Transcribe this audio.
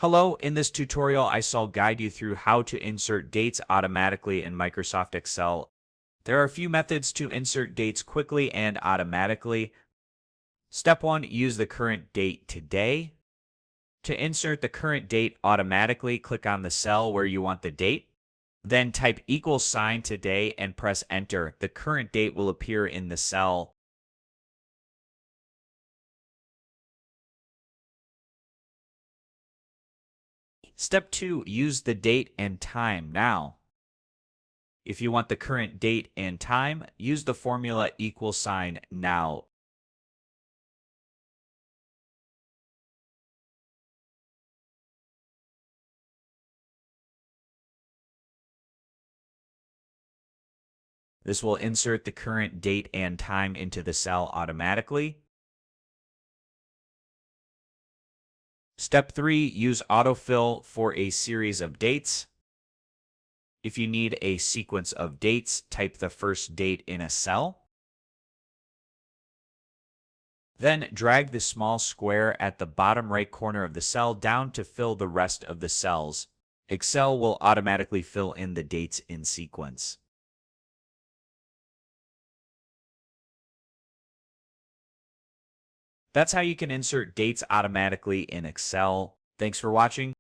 Hello, in this tutorial I shall guide you through how to insert dates automatically in Microsoft Excel. There are a few methods to insert dates quickly and automatically. Step 1, use the current date today. To insert the current date automatically, click on the cell where you want the date. Then type =sign today and press enter. The current date will appear in the cell. Step 2, use the date and time now. If you want the current date and time, use the formula =now. This will insert the current date and time into the cell automatically. Step 3, use Autofill for a series of dates. If you need a sequence of dates, type the first date in a cell. Then drag the small square at the bottom right corner of the cell down to fill the rest of the cells. Excel will automatically fill in the dates in sequence. That's how you can insert dates automatically in Excel. Thanks for watching.